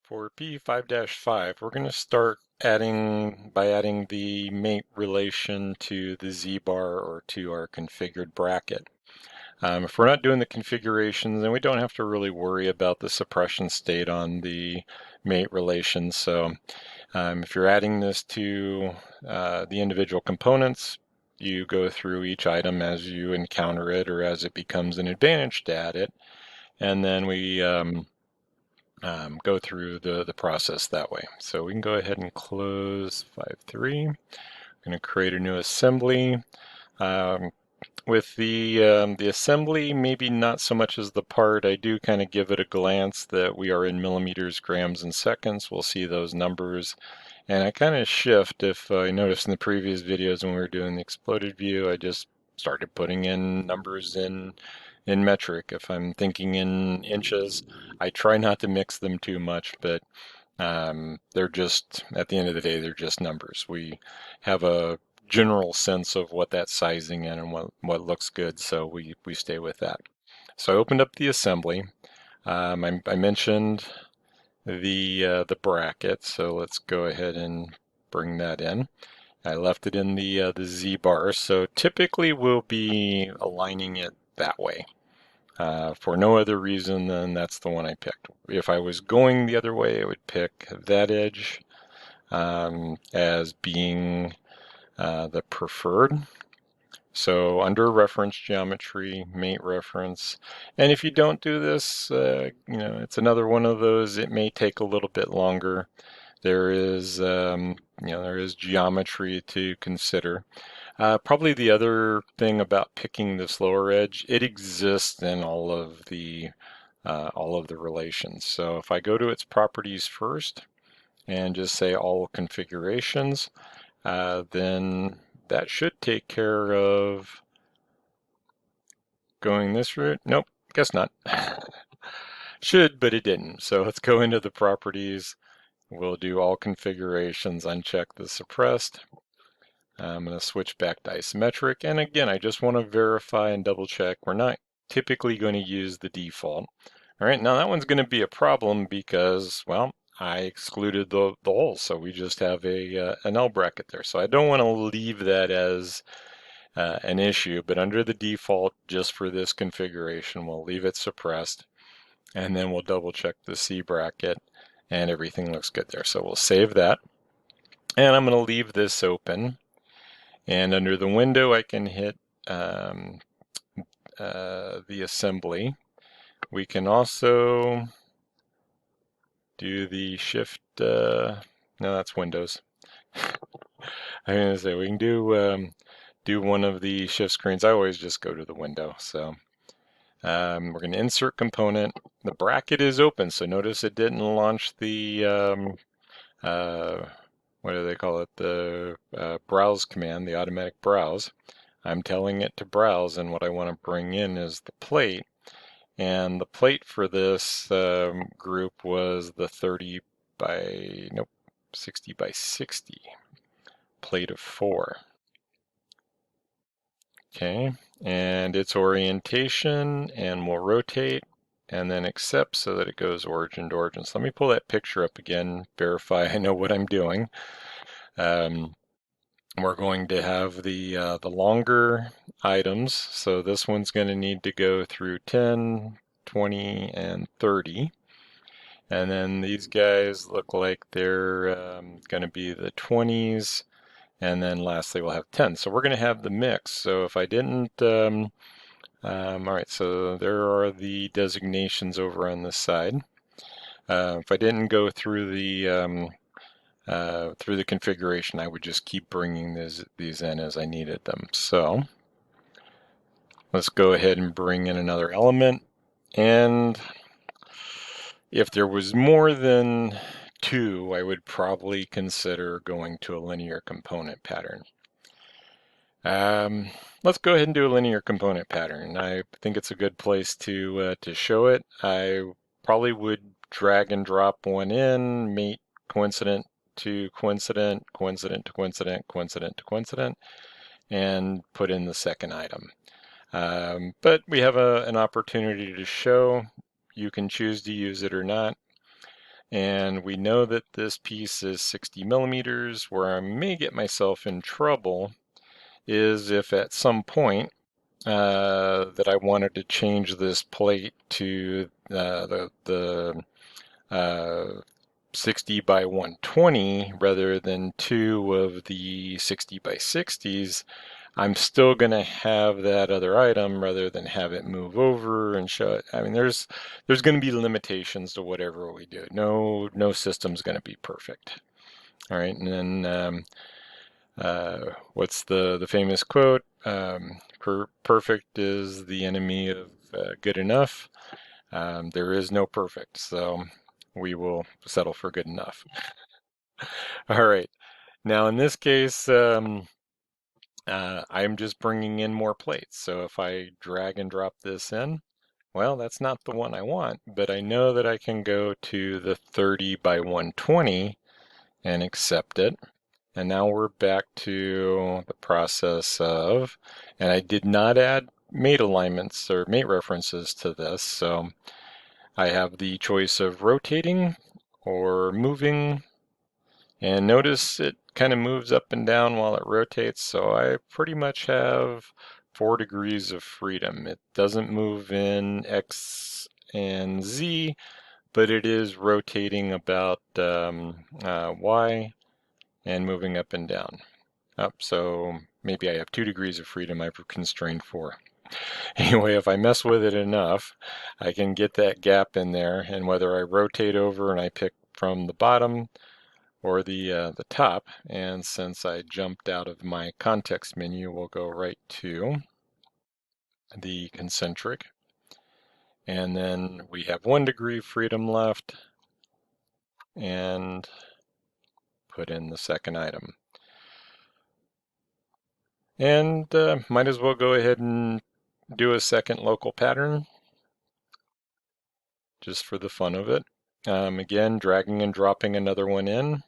For P5-5, we're going to start by adding the mate relation to the Z-bar or to our configured bracket. If we're not doing the configurations, then we don't have to really worry about the suppression state on the mate relation. So if you're adding this to the individual components, you go through each item as you encounter it or as it becomes an advantage to add it. And then we go through the process that way. So we can go ahead and close 5.3. I'm going to create a new assembly. Um, with the assembly, maybe not so much as the part, I do kind of give it a glance that we are in millimeters, grams, and seconds. We'll see those numbers. And I kind of shift. If I noticed in the previous videos when we were doing the exploded view, I just started putting in numbers in metric. If I'm thinking in inches, I try not to mix them too much, but they're just, at the end of the day, they're just numbers. We have a general sense of what that sizing in and what looks good, so we stay with that. So I opened up the assembly. I mentioned the bracket, so let's go ahead and bring that in. I left it in the Z bar, so typically we'll be aligning it that way. For no other reason than that's the one I picked. If I was going the other way, I would pick that edge as being the preferred. So under reference geometry, mate reference, and if you don't do this, it's another one of those. It may take a little bit longer. There is, there is geometry to consider. Probably the other thing about picking this lower edge, it exists in all of the relations. So if I go to its properties first and just say all configurations, then that should take care of going this route. Nope, guess not. Should, but it didn't. So let's go into the properties. We'll do all configurations, uncheck the suppressed. I'm going to switch back to isometric. And again, I just want to verify and double check. We're not typically going to use the default. All right, now that one's going to be a problem because, well, I excluded the hole, so we just have an L bracket there. So I don't want to leave that as an issue, but under the default, just for this configuration, we'll leave it suppressed, and then we'll double check the C bracket, and everything looks good there. So we'll save that, and I'm going to leave this open. And under the window, I can hit the assembly. We can also do the shift, no, that's Windows. I'm going to say we can do one of the shift screens. I always just go to the window. So we're going to insert component. The bracket is open, so notice it didn't launch the, what do they call it? The browse command, the automatic browse. I'm telling it to browse, and what I want to bring in is the plate. And the plate for this group was the 60 by 60 plate of 4. Okay, and its orientation, and we'll rotate and then accept so that it goes origin to origin. So let me pull that picture up again, verify I know what I'm doing. We're going to have the longer items. So this one's going to need to go through 10, 20, and 30. And then these guys look like they're going to be the 20s. And then lastly, we'll have 10. So we're going to have the mix. So if I didn't, all right, so there are the designations over on this side. If I didn't go through the configuration, I would just keep bringing these in as I needed them. So let's go ahead and bring in another element. And if there was more than 2, I would probably consider going to a linear component pattern. Let's go ahead and do a linear component pattern. I think it's a good place to show it. I probably would drag and drop one in, mate coincident to coincident, coincident to coincident, coincident to coincident, and put in the second item. But we have an opportunity to show. You can choose to use it or not. And we know that this piece is 60 millimeters. Where I may get myself in trouble is if at some point that I wanted to change this plate to the 60 by 120 rather than two of the 60 by 60s, I'm still going to have that other item rather than have it move over and show it. I mean, there's going to be limitations to whatever we do. No system's going to be perfect. All right, and then what's the famous quote? Perfect is the enemy of good enough. There is no perfect, so we will settle for good enough. All right. Now, in this case, I'm just bringing in more plates. So if I drag and drop this in, well, that's not the one I want, but I know that I can go to the 30 by 120 and accept it. And now we're back to the process of, and I did not add mate alignments or mate references to this, so I have the choice of rotating or moving, and notice it kind of moves up and down while it rotates, so I pretty much have 4 degrees of freedom. It doesn't move in X and Z, but it is rotating about Y and moving up and down. So maybe I have 2 degrees of freedom I've constrained for. Anyway, if I mess with it enough, I can get that gap in there, and whether I rotate over and I pick from the bottom or the top, and since I jumped out of my context menu, we'll go right to the concentric, and then we have 1 degree freedom left, and put in the second item. And might as well go ahead and do a second local pattern just for the fun of it. Again, dragging and dropping another one in.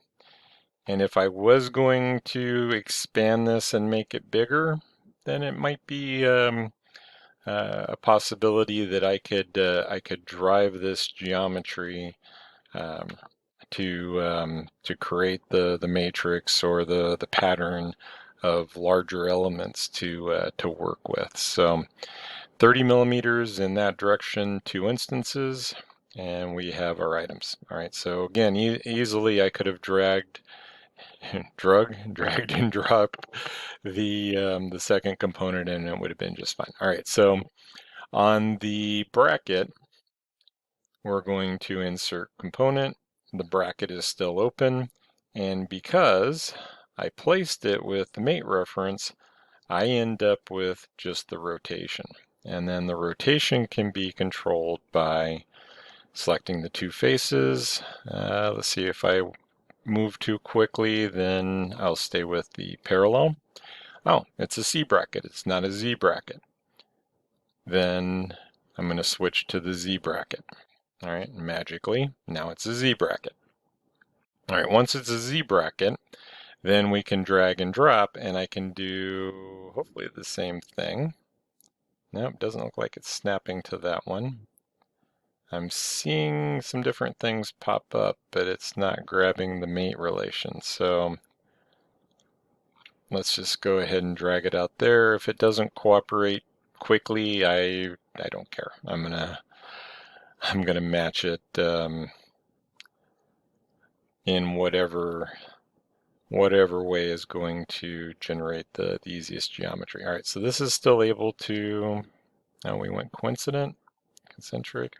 And if I was going to expand this and make it bigger, then it might be a possibility that I could drive this geometry um, to create the matrix or the pattern of larger elements to work with. So 30 millimeters in that direction, 2 instances, and we have our items. All right, so again, easily I could have dragged and dropped the second component and it would have been just fine. All right, so on the bracket, we're going to insert component. The bracket is still open, and because I placed it with the mate reference, I end up with just the rotation. And then the rotation can be controlled by selecting the two faces. Let's see, if I move too quickly, then I'll stay with the parallel. Oh, it's a C bracket, it's not a Z bracket. Then I'm going to switch to the Z bracket. All right, magically, now it's a Z bracket. All right, once it's a Z bracket, then we can drag and drop, and I can do hopefully the same thing. Nope, doesn't look like it's snapping to that one. I'm seeing some different things pop up, but it's not grabbing the mate relation. So let's just go ahead and drag it out there. If it doesn't cooperate quickly, I don't care. I'm gonna match it in whatever way is going to generate the easiest geometry. All right, so this is still able to. Now we went coincident, concentric.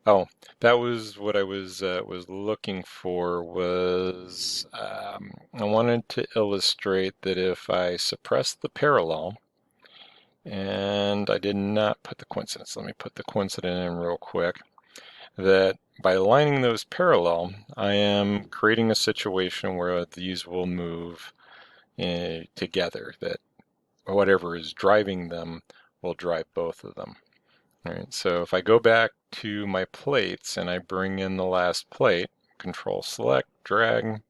Oh, that was what I was looking for. Was I wanted to illustrate that if I suppress the parallel, and I did not put the coincidence. Let me put the coincident in real quick. That by aligning those parallel, I am creating a situation where these will move together. That whatever is driving them will drive both of them. All right, so if I go back to my plates and I bring in the last plate, control select, drag, and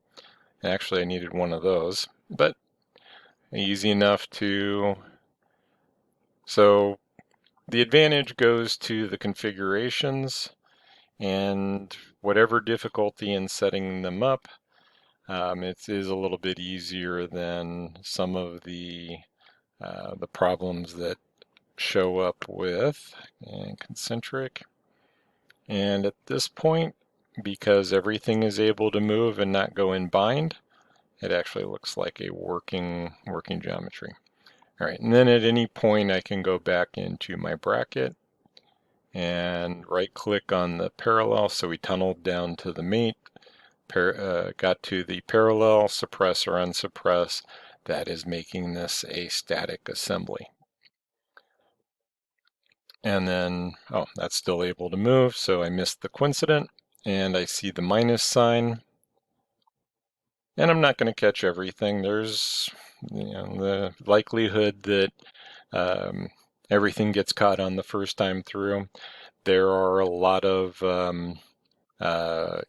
actually I needed one of those, but easy enough to, so the advantage goes to the configurations, and whatever difficulty in setting them up, it is a little bit easier than some of the problems that show up with concentric. And at this point, because everything is able to move and not go in bind, it actually looks like a working geometry. All right, and then at any point I can go back into my bracket and right click on the parallel. So we tunneled down to the mate, got to the parallel, suppress or unsuppress. That is making this a static assembly. And then, oh, that's still able to move, so I missed the coincident, and I see the minus sign. And I'm not going to catch everything. There's, the likelihood that everything gets caught on the first time through. There are a lot of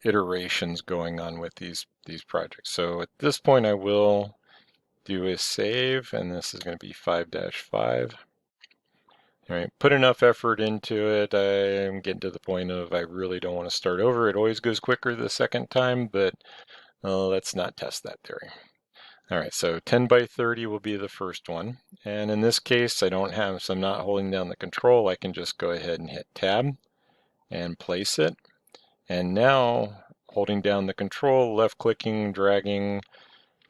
iterations going on with these projects. So at this point, I will do a save, and this is going to be 5-5. All right, put enough effort into it. I'm getting to the point of I really don't want to start over. It always goes quicker the second time, but let's not test that theory. All right, so 10 by 30 will be the first one. And in this case, I don't have, so I'm not holding down the control. I can just go ahead and hit tab and place it. And now holding down the control, left clicking, dragging,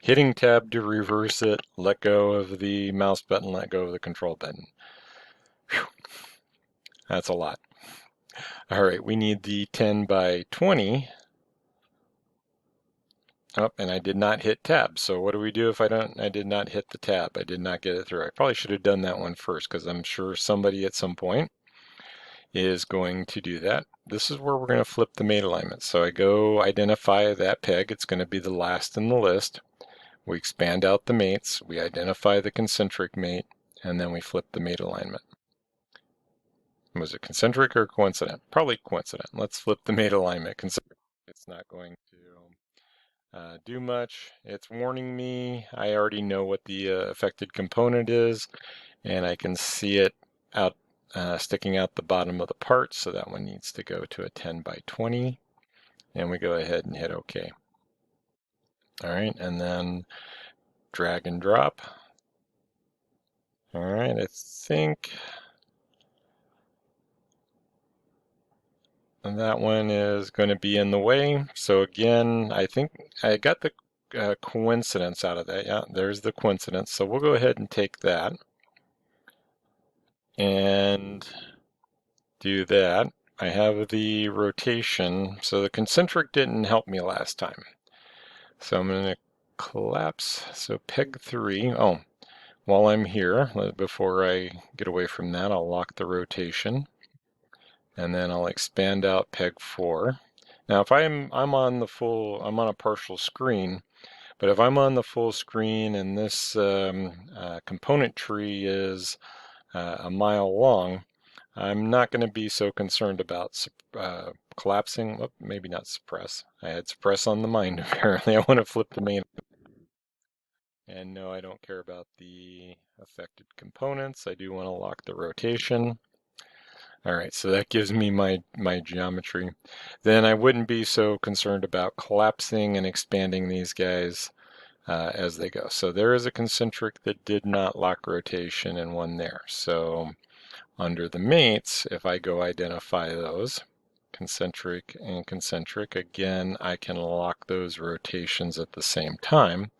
hitting tab to reverse it, let go of the mouse button, let go of the control button. Whew. That's a lot. All right, we need the 10 by 20. Oh, and I did not hit tab. So what do we do if I did not hit the tab? I did not get it through. I probably should have done that one first because I'm sure somebody at some point is going to do that. This is where we're going to flip the mate alignment. So I go identify that peg. It's going to be the last in the list. We expand out the mates. We identify the concentric mate, and then we flip the mate alignment. Was it concentric or coincident? Probably coincident. Let's flip the mate alignment. Concentric, it's not going to do much. It's warning me. I already know what the affected component is, and I can see it out sticking out the bottom of the part, so that one needs to go to a 10 by 20, and we go ahead and hit OK. All right, and then drag and drop. All right, I think that one is going to be in the way. So again, I think I got the coincidence out of that. Yeah, there's the coincidence. So we'll go ahead and take that and do that. I have the rotation. So the concentric didn't help me last time. So I'm going to collapse. So peg 3. Oh, while I'm here, before I get away from that, I'll lock the rotation. And then I'll expand out peg 4. Now if I'm on a partial screen, but if I'm on the full screen and this component tree is a mile long, I'm not going to be so concerned about collapsing. Oh, maybe not suppress. I had suppress on the mind apparently. I want to flip the main. And no, I don't care about the affected components. I do want to lock the rotation. All right, so that gives me my geometry. Then I wouldn't be so concerned about collapsing and expanding these guys as they go. So there is a concentric that did not lock rotation and one there. So under the mates, if I go identify those, concentric and concentric, again, I can lock those rotations at the same time.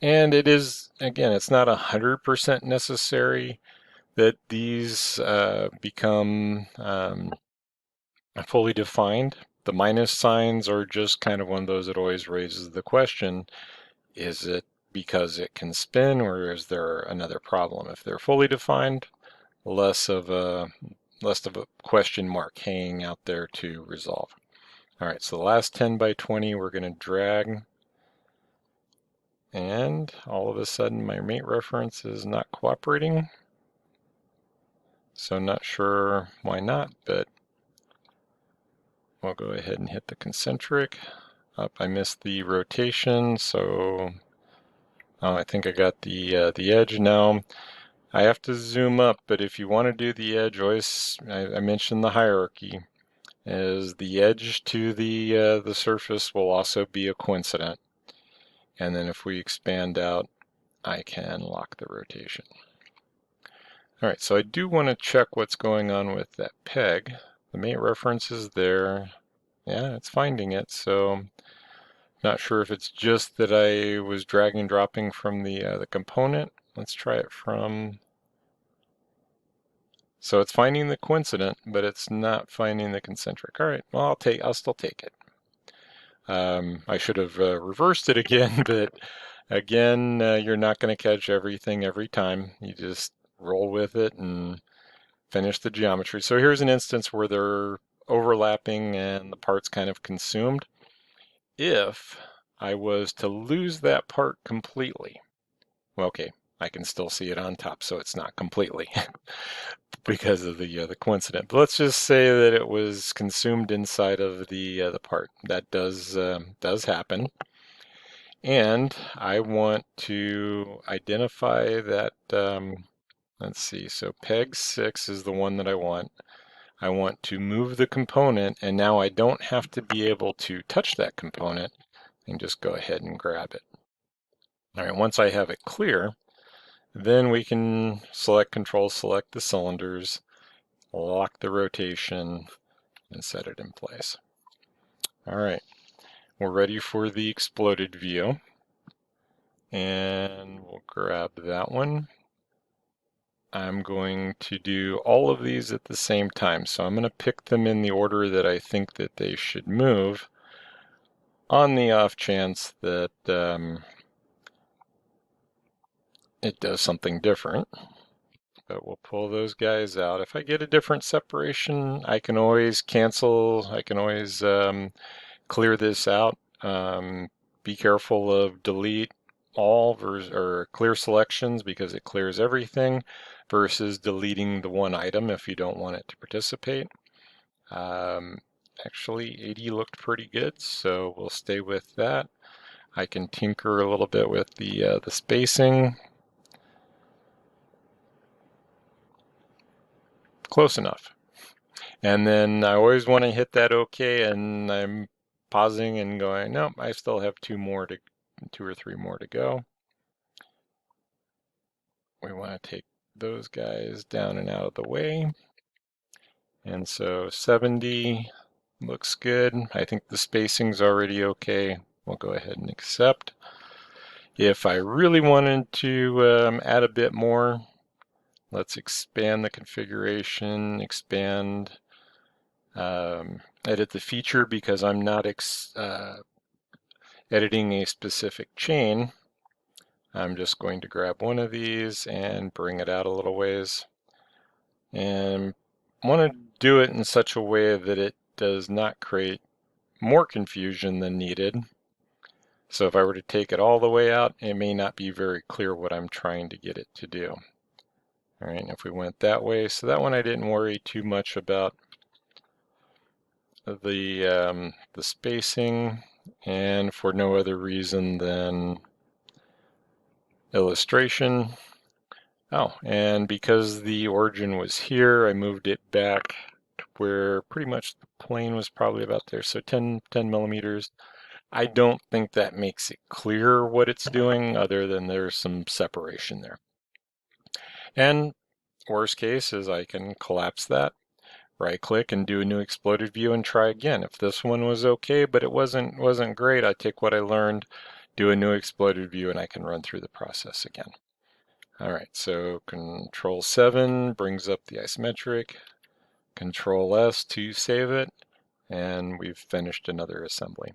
And it is, again, it's not 100% necessary that these become fully defined. The minus signs are just kind of one of those that always raises the question, is it because it can spin or is there another problem? If they're fully defined, less of a question mark hanging out there to resolve. All right, so the last 10 by 20 we're going to drag, and all of a sudden my mate reference is not cooperating. So not sure why not, but we'll go ahead and hit the concentric. Up, I missed the rotation, so I think I got the edge now. I have to zoom up, but if you want to do the edge, always I mentioned the hierarchy. is the edge to the surface will also be a coincident. And then if we expand out, I can lock the rotation. All right, so I do want to check what's going on with that peg. The mate reference is there. Yeah, it's finding it, so not sure if it's just that I was dragging and dropping from the component. Let's try it from. So it's finding the coincident, but it's not finding the concentric. All right, well I'll still take it. I should have reversed it again, but again, you're not going to catch everything every time. You just roll with it and finish the geometry. So here's an instance where they're overlapping and the part's kind of consumed. If I was to lose that part completely, well, okay, I can still see it on top, so it's not completely because of the coincidence. But let's just say that it was consumed inside of the part. That does happen. And I want to identify that, let's see, so peg 6 is the one that I want. I want to move the component, and now I don't have to be able to touch that component. I can just go ahead and grab it. All right, once I have it clear, then we can select control, select the cylinders, lock the rotation, and set it in place. All right, we're ready for the exploded view. And we'll grab that one. I'm going to do all of these at the same time. So I'm going to pick them in the order that I think that they should move on the off chance that it does something different. But we'll pull those guys out. If I get a different separation, I can always cancel. I can always clear this out. Be careful of delete all or clear selections because it clears everything versus deleting the one item if you don't want it to participate. Actually, 80 looked pretty good, so we'll stay with that. I can tinker a little bit with the spacing. Close enough. And then I always want to hit that OK, and I'm pausing and going, nope, I still have two or three more to go. We want to take those guys down and out of the way. And so 70 looks good. I think the spacing's already okay. We'll go ahead and accept. If I really wanted to add a bit more, let's expand the configuration, expand, edit the feature because I'm not editing a specific chain. I'm just going to grab one of these and bring it out a little ways. And want to do it in such a way that it does not create more confusion than needed. So if I were to take it all the way out, it may not be very clear what I'm trying to get it to do. All right, if we went that way, so that one I didn't worry too much about the spacing, and for no other reason than illustration. Oh, and because the origin was here, I moved it back to where pretty much the plane was probably about there, so 10 millimeters. I don't think that makes it clear what it's doing other than there's some separation there. And worst case is I can collapse that, right click and do a new exploded view and try again. If this one was okay but it wasn't great, I take what I learned, do a new exploded view, and I can run through the process again. All right, so Control 7 brings up the isometric, Control S to save it, and we've finished another assembly.